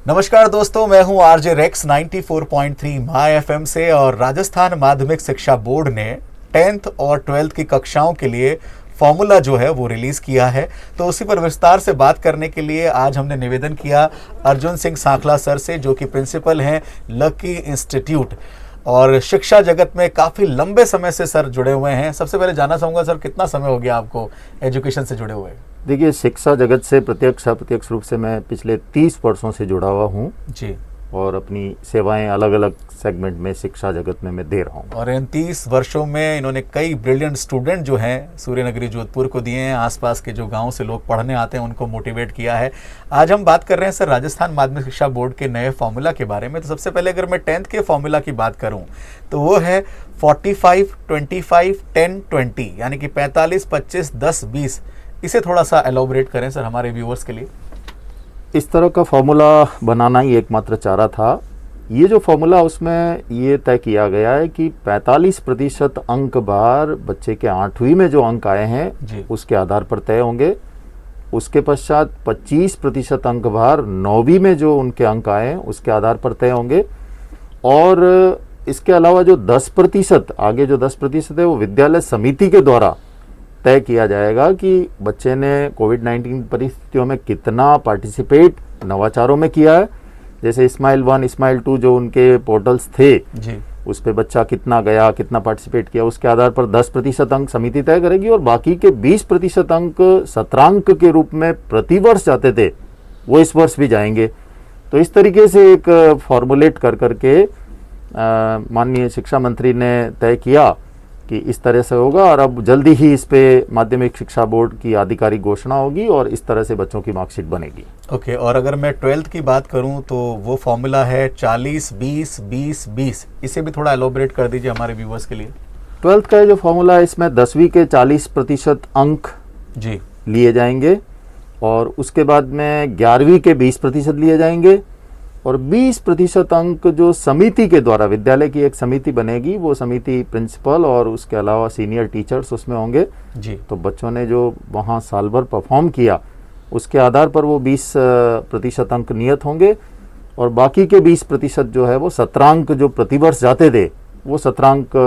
नमस्कार दोस्तों, मैं हूं आरजे रेक्स 94.3 माय एफएम से। और राजस्थान माध्यमिक शिक्षा बोर्ड ने 10th और 12th की कक्षाओं के लिए फॉर्मूला जो है वो रिलीज किया है। तो उसी पर विस्तार से बात करने के लिए आज हमने निवेदन किया अर्जुन सिंह सांखला सर से, जो कि प्रिंसिपल हैं लकी इंस्टीट्यूट और शिक्षा जगत में काफ़ी लंबे समय से सर जुड़े हुए हैं। सबसे पहले जानना चाहूँगा सर, कितना समय हो गया आपको एजुकेशन से जुड़े हुए? देखिए, शिक्षा जगत से प्रत्यक्ष अप्रत्यक्ष रूप से मैं पिछले 30 वर्षों से जुड़ा हुआ हूँ जी, और अपनी सेवाएं अलग अलग सेगमेंट में शिक्षा जगत में मैं दे रहा हूँ। और इन 30 वर्षों में इन्होंने कई ब्रिलियंट स्टूडेंट जो हैं सूर्यनगरी जोधपुर को दिए हैं। आसपास के जो गांव से लोग पढ़ने आते हैं उनको मोटिवेट किया है। आज हम बात कर रहे हैं सर राजस्थान माध्यमिक शिक्षा बोर्ड के नए फॉर्मूला के बारे में। तो सबसे पहले अगर मैं 10th के फॉर्मूला की बात करूँ तो वो है 45, 25, 10, 20, यानी कि 45, 25, 10, 20। इसे थोड़ा सा एलोबरेट करें सर हमारे व्यूअर्स के लिए। इस तरह का फॉर्मूला बनाना ही एकमात्र चारा था। ये जो फॉर्मूला, उसमें ये तय किया गया है कि 45% अंक बार बच्चे के 8वीं में जो अंक आए हैं उसके आधार पर तय होंगे। उसके पश्चात 25% अंक बार 9वीं में जो उनके अंक आए हैं उसके आधार पर तय होंगे। और इसके अलावा जो 10%, आगे जो 10% है वो विद्यालय समिति के द्वारा तय किया जाएगा कि बच्चे ने कोविड-19 परिस्थितियों में कितना पार्टिसिपेट नवाचारों में किया है। जैसे स्माइल 1, स्माइल 2 जो उनके पोर्टल्स थे जी, उस पे बच्चा कितना गया, कितना पार्टिसिपेट किया, उसके आधार पर 10% अंक समिति तय करेगी। और बाकी के 20% अंक सत्रांक के रूप में प्रतिवर्ष जाते थे वो इस वर्ष भी जाएंगे। तो इस तरीके से एक फॉर्मुलेट कर करके माननीय शिक्षा मंत्री ने तय किया कि इस तरह से होगा। और अब जल्दी ही इस पे माध्यमिक शिक्षा बोर्ड की आधिकारिक घोषणा होगी और इस तरह से बच्चों की मार्कशीट बनेगी। ओके, और अगर मैं 12th की बात करूं तो वो फॉर्मूला है 40, 20, 20, 20। इसे भी थोड़ा एलोबरेट कर दीजिए हमारे व्यूअर्स के लिए। 12th का जो फॉर्मूला है, इसमें 10वीं के 40% अंक जी लिए जाएंगे और उसके बाद में 11वीं के 20% लिए जाएंगे। और 20% अंक जो समिति के द्वारा, विद्यालय की एक समिति बनेगी, वो समिति प्रिंसिपल और उसके अलावा सीनियर टीचर्स उसमें होंगे जी। तो बच्चों ने जो वहाँ साल भर परफॉर्म किया उसके आधार पर वो 20% अंक नियत होंगे। और बाकी के 20% जो है वो सत्रांक जो प्रतिवर्ष जाते थे वो सत्रांक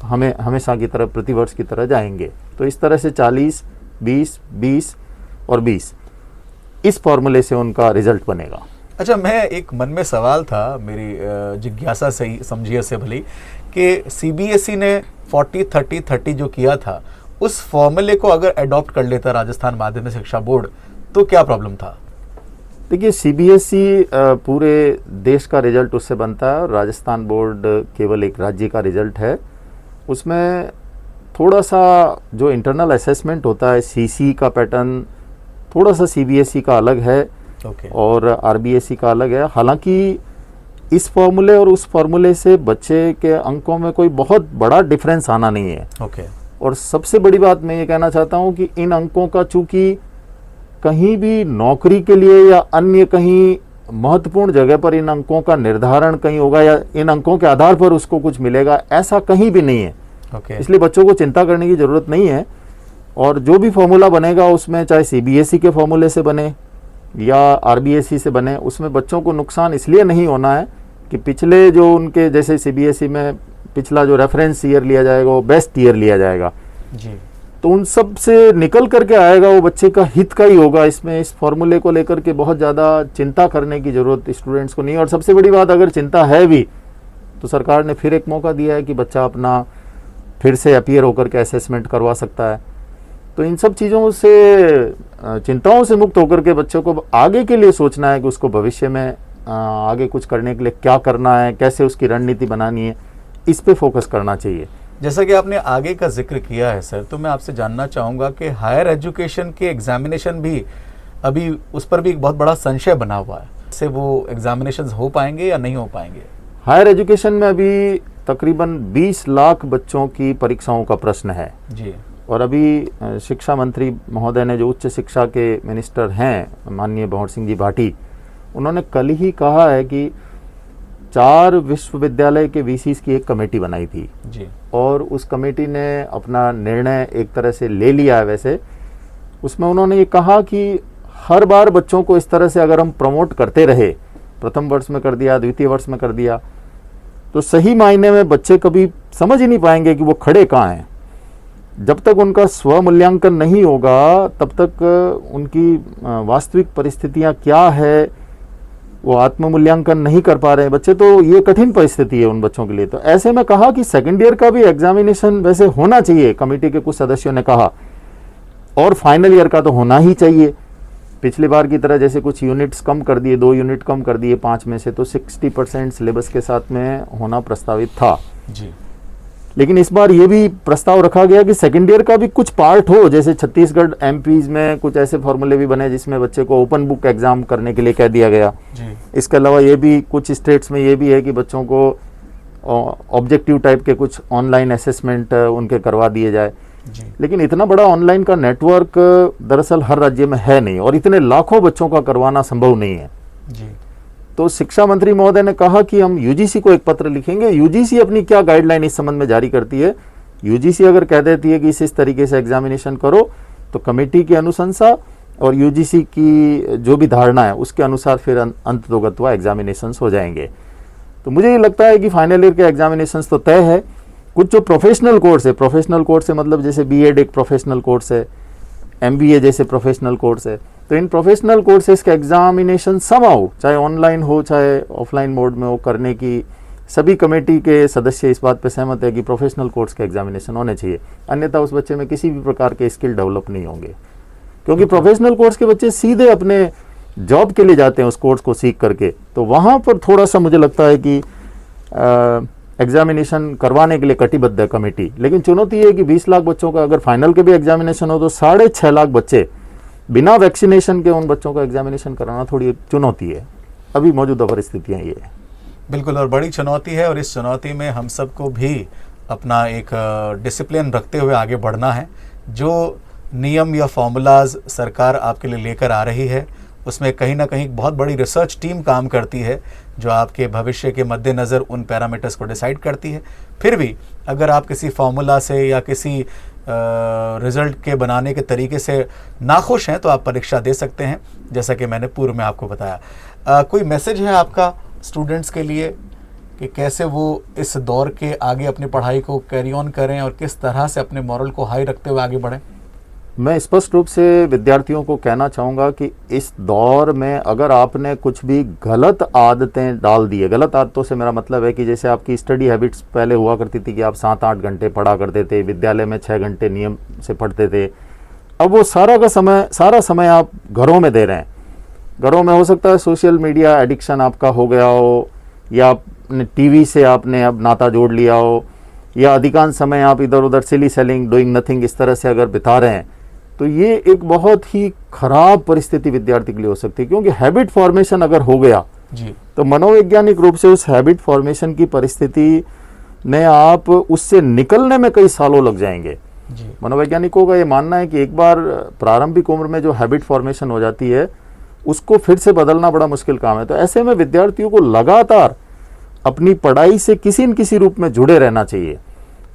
हमें हमेशा की तरह प्रतिवर्ष की तरह जाएंगे। तो इस तरह से 40, 20, 20 और 20 इस फॉर्मूले से उनका रिजल्ट बनेगा। अच्छा, मैं एक मन में सवाल था, मेरी जिज्ञासा से ही समझिए से भली, कि सीबीएसई ने 40, 30, 30 जो किया था उस फॉर्मूले को अगर अडॉप्ट कर लेता राजस्थान माध्यमिक शिक्षा बोर्ड तो क्या प्रॉब्लम था? देखिए, सीबीएसई पूरे देश का रिजल्ट उससे बनता है और राजस्थान बोर्ड केवल एक राज्य का रिजल्ट है। उसमें थोड़ा सा जो इंटरनल असेसमेंट होता है, सीसी का पैटर्न थोड़ा सा सीबीएसई का अलग है और आरबीएसई का अलग है। हालांकि इस फॉर्मूले और उस फॉर्मूले से बच्चे के अंकों में कोई बहुत बड़ा डिफरेंस आना नहीं है। और सबसे बड़ी बात मैं ये कहना चाहता हूँ कि इन अंकों का चूंकि कहीं भी नौकरी के लिए या अन्य कहीं महत्वपूर्ण जगह पर इन अंकों का निर्धारण कहीं होगा या इन अंकों के आधार पर उसको कुछ मिलेगा, ऐसा कहीं भी नहीं है। इसलिए बच्चों को चिंता करने की जरूरत नहीं है। और जो भी फॉर्मूला बनेगा उसमें चाहे सीबीएसई के फॉर्मूले से बने या आरबीएसई से बने, उसमें बच्चों को नुकसान इसलिए नहीं होना है कि पिछले जो उनके, जैसे सीबीएसई में पिछला जो रेफरेंस ईयर लिया जाएगा वो बेस्ट ईयर लिया जाएगा जी, तो उन सब से निकल करके आएगा वो बच्चे का हित का ही होगा। इसमें इस फॉर्मूले को लेकर के बहुत ज़्यादा चिंता करने की ज़रूरत स्टूडेंट्स को नहीं है। और सबसे बड़ी बात, अगर चिंता है भी तो सरकार ने फिर एक मौका दिया है कि बच्चा अपना फिर से अपीयर होकर के असेसमेंट करवा सकता है। तो इन सब चीज़ों से, चिंताओं से मुक्त होकर के बच्चों को आगे के लिए सोचना है कि उसको भविष्य में आगे कुछ करने के लिए क्या करना है, कैसे उसकी रणनीति बनानी है, इस पे फोकस करना चाहिए। जैसा कि आपने आगे का जिक्र किया है सर, तो मैं आपसे जानना चाहूँगा कि हायर एजुकेशन के एग्जामिनेशन भी अभी उस पर भी एक बहुत बड़ा संशय बना हुआ है, से वो एग्जामिनेशन हो पाएंगे या नहीं हो पाएंगे? हायर एजुकेशन में अभी तकरीबन 20 लाख बच्चों की परीक्षाओं का प्रश्न है जी। और अभी शिक्षा मंत्री महोदय ने, जो उच्च शिक्षा के मिनिस्टर हैं माननीय भंवर सिंह जी भाटी, उन्होंने कल ही कहा है कि 4 विश्वविद्यालय के वीसीज की एक कमेटी बनाई थी जी। और उस कमेटी ने अपना निर्णय एक तरह से ले लिया है। वैसे उसमें उन्होंने ये कहा कि हर बार बच्चों को इस तरह से अगर हम प्रमोट करते रहे प्रथम वर्ष में कर दिया, द्वितीय वर्ष में कर दिया, तो सही मायने में बच्चे कभी समझ ही नहीं पाएंगे कि वो खड़े कहाँ हैं। जब तक उनका स्व मूल्यांकन नहीं होगा तब तक उनकी वास्तविक परिस्थितियाँ क्या है वो आत्म मूल्यांकन नहीं कर पा रहे हैं बच्चे, तो ये कठिन परिस्थिति है उन बच्चों के लिए। तो ऐसे में कहा कि सेकेंड ईयर का भी एग्जामिनेशन वैसे होना चाहिए, कमेटी के कुछ सदस्यों ने कहा, और फाइनल ईयर का तो होना ही चाहिए। पिछली बार की तरह जैसे कुछ यूनिट्स कम कर दिए, 2 यूनिट कम कर दिए 5 में से, तो 60% सिलेबस के साथ में होना प्रस्तावित था जी। लेकिन इस बार ये भी प्रस्ताव रखा गया कि सेकेंड ईयर का भी कुछ पार्ट हो, जैसे छत्तीसगढ़ एमपीज में कुछ ऐसे फॉर्मूले भी बने जिसमें बच्चे को ओपन बुक एग्जाम करने के लिए कह दिया गया जी। इसके अलावा ये भी कुछ स्टेट्स में ये भी है कि बच्चों को ऑब्जेक्टिव टाइप के कुछ ऑनलाइन असेसमेंट उनके करवा दिए जाए जी। लेकिन इतना बड़ा ऑनलाइन का नेटवर्क दरअसल हर राज्य में है नहीं, और इतने लाखों बच्चों का करवाना संभव नहीं है जी। तो शिक्षा मंत्री महोदय ने कहा कि हम यूजीसी को एक पत्र लिखेंगे। यूजीसी अपनी क्या गाइडलाइन इस संबंध में जारी करती है, यूजीसी अगर कह देती है कि इस तरीके से एग्जामिनेशन करो, तो कमेटी की अनुशंसा और यूजीसी की जो भी धारणा है उसके अनुसार फिर अंततोगत्वा एग्जामिनेशंस हो जाएंगे। तो मुझे ये लगता है कि फाइनल ईयर के एग्जामिनेशंस तो तय है। कुछ जो प्रोफेशनल कोर्स है, प्रोफेशनल कोर्स है मतलब जैसे बीएड एक प्रोफेशनल कोर्स है, एमबीए जैसे प्रोफेशनल कोर्स है, तो इन प्रोफेशनल कोर्सेज के एग्जामिनेशन समहाउ चाहे ऑनलाइन हो चाहे ऑफलाइन मोड में हो करने की सभी कमेटी के सदस्य इस बात पे सहमत है कि प्रोफेशनल कोर्स के एग्जामिनेशन होने चाहिए, अन्यथा उस बच्चे में किसी भी प्रकार के स्किल डेवलप नहीं होंगे। क्योंकि प्रोफेशनल कोर्स के बच्चे सीधे अपने जॉब के लिए जाते हैं उस कोर्स को सीख करके, तो वहाँ पर थोड़ा सा मुझे लगता है कि एग्जामिनेशन करवाने के लिए कटिबद्ध है कमेटी। लेकिन चुनौती है कि 20 लाख बच्चों का अगर फाइनल के भी एग्जामिनेशन हो तो 6.5 लाख बच्चे बिना वैक्सीनेशन के उन बच्चों का एग्जामिनेशन कराना थोड़ी एक चुनौती है। अभी मौजूदा परिस्थितियाँ ये है। बिल्कुल, और बड़ी चुनौती है, और इस चुनौती में हम सबको भी अपना एक डिसिप्लिन रखते हुए आगे बढ़ना है। जो नियम या फॉर्मूलाज सरकार आपके लिए लेकर आ रही है उसमें कहीं ना कहीं बहुत बड़ी रिसर्च टीम काम करती है जो आपके भविष्य के मद्देनज़र उन पैरामीटर्स को डिसाइड करती है। फिर भी अगर आप किसी फार्मूला से या किसी रिज़ल्ट के बनाने के तरीके से नाखुश हैं तो आप परीक्षा दे सकते हैं, जैसा कि मैंने पूर्व में आपको बताया। कोई मैसेज है आपका स्टूडेंट्स के लिए कि कैसे वो इस दौर के आगे अपनी पढ़ाई को कैरी ऑन करें और किस तरह से अपने मॉरल को हाई रखते हुए आगे बढ़ें? मैं स्पष्ट रूप से विद्यार्थियों को कहना चाहूँगा कि इस दौर में अगर आपने कुछ भी गलत आदतें डाल दी है, गलत आदतों से मेरा मतलब है कि जैसे आपकी स्टडी हैबिट्स पहले हुआ करती थी कि आप 7-8 घंटे पढ़ा करते थे, विद्यालय में 6 घंटे नियम से पढ़ते थे, अब वो सारा समय आप घरों में दे रहे हैं। घरों में हो सकता है सोशल मीडिया एडिक्शन आपका हो गया हो, या आपने टीवी से आपने अब नाता जोड़ लिया हो, या अधिकांश समय आप इधर उधर सिली सेलिंग डूइंग नथिंग इस तरह से अगर बिता रहे हैं, तो ये एक बहुत ही खराब परिस्थिति विद्यार्थी के लिए हो सकती है। क्योंकि हैबिट फॉर्मेशन अगर हो गया जी, तो मनोवैज्ञानिक रूप से उस हैबिट फॉर्मेशन की परिस्थिति में आप उससे निकलने में कई सालों लग जाएंगे जी। मनोवैज्ञानिकों का ये मानना है कि एक बार प्रारंभिक उम्र में जो हैबिट फॉर्मेशन हो जाती है उसको फिर से बदलना बड़ा मुश्किल काम है। तो ऐसे में विद्यार्थियों को लगातार अपनी पढ़ाई से किसी न किसी रूप में जुड़े रहना चाहिए,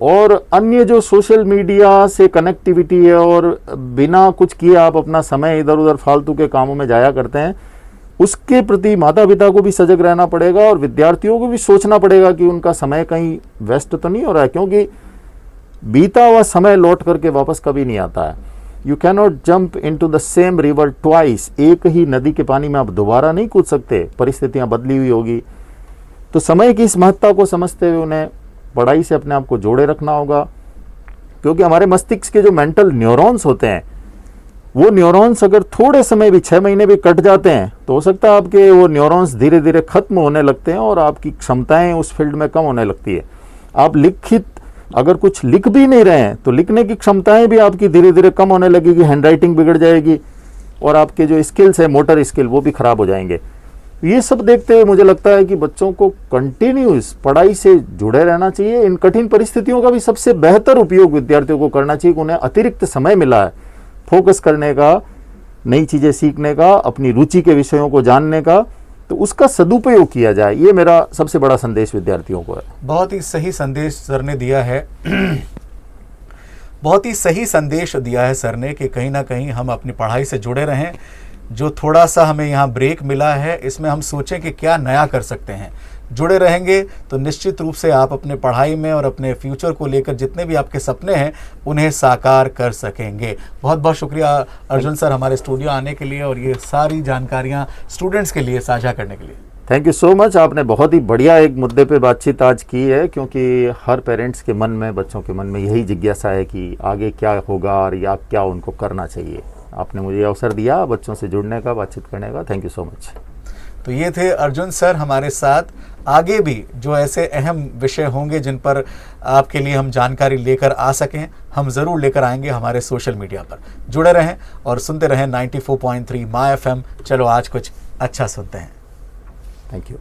और अन्य जो सोशल मीडिया से कनेक्टिविटी है और बिना कुछ किए आप अपना समय इधर उधर फालतू के कामों में जाया करते हैं, उसके प्रति माता पिता को भी सजग रहना पड़ेगा और विद्यार्थियों को भी सोचना पड़ेगा कि उनका समय कहीं वेस्ट तो नहीं हो रहा है। क्योंकि बीता हुआ समय लौट करके वापस कभी नहीं आता है। You cannot jump into the same river twice. एक ही नदी के पानी में आप दोबारा नहीं कूद सकते, परिस्थितियाँ बदली हुई होगी। तो समय की इस महत्ता को समझते हुए उन्हें पढ़ाई से अपने आप को जोड़े रखना होगा। क्योंकि हमारे मस्तिष्क के जो मेंटल न्यूरॉन्स होते हैं, वो न्यूरॉन्स अगर थोड़े समय भी 6 महीने भी कट जाते हैं तो हो सकता है आपके वो न्यूरॉन्स धीरे धीरे खत्म होने लगते हैं और आपकी क्षमताएं उस फील्ड में कम होने लगती है। आप लिखित अगर कुछ लिख भी नहीं रहे हैं तो लिखने की क्षमताएं भी आपकी धीरे धीरे कम होने लगेगी, हैंडराइटिंग बिगड़ जाएगी और आपके जो स्किल्स है मोटर स्किल वो भी खराब हो जाएंगे। ये सब देखते हुए मुझे लगता है कि बच्चों को कंटिन्यूस पढ़ाई से जुड़े रहना चाहिए। इन कठिन परिस्थितियों का भी सबसे बेहतर उपयोग विद्यार्थियों को करना चाहिए कि उन्हें अतिरिक्त समय मिला है फोकस करने का, नई चीज़ें सीखने का, अपनी रुचि के विषयों को जानने का, तो उसका सदुपयोग किया जाए। ये मेरा सबसे बड़ा संदेश विद्यार्थियों को है। बहुत ही सही संदेश सर ने दिया है बहुत ही सही संदेश दिया है सर ने कि कहीं ना कहीं हम अपनी पढ़ाई से जुड़े रहें, जो थोड़ा सा हमें यहाँ ब्रेक मिला है, इसमें हम सोचें कि क्या नया कर सकते हैं। जुड़े रहेंगे तो निश्चित रूप से आप अपने पढ़ाई में और अपने फ्यूचर को लेकर जितने भी आपके सपने हैं उन्हें साकार कर सकेंगे। बहुत बहुत शुक्रिया अर्जुन सर हमारे स्टूडियो आने के लिए और ये सारी जानकारियाँ स्टूडेंट्स के लिए साझा करने के लिए। Thank you so much. आपने बहुत ही बढ़िया एक मुद्दे पे बातचीत आज की है, क्योंकि हर पेरेंट्स के मन में, बच्चों के मन में यही जिज्ञासा है कि आगे क्या होगा और या क्या उनको करना चाहिए। आपने मुझे अवसर दिया बच्चों से जुड़ने का, बातचीत करने का। Thank you so much. तो ये थे अर्जुन सर हमारे साथ। आगे भी जो ऐसे अहम विषय होंगे जिन पर आपके लिए हम जानकारी लेकर आ सकें, हम ज़रूर लेकर आएंगे हमारे सोशल मीडिया पर। जुड़े रहें और सुनते रहें 94.3 माय FM। चलो आज कुछ अच्छा सुनते हैं। Thank you.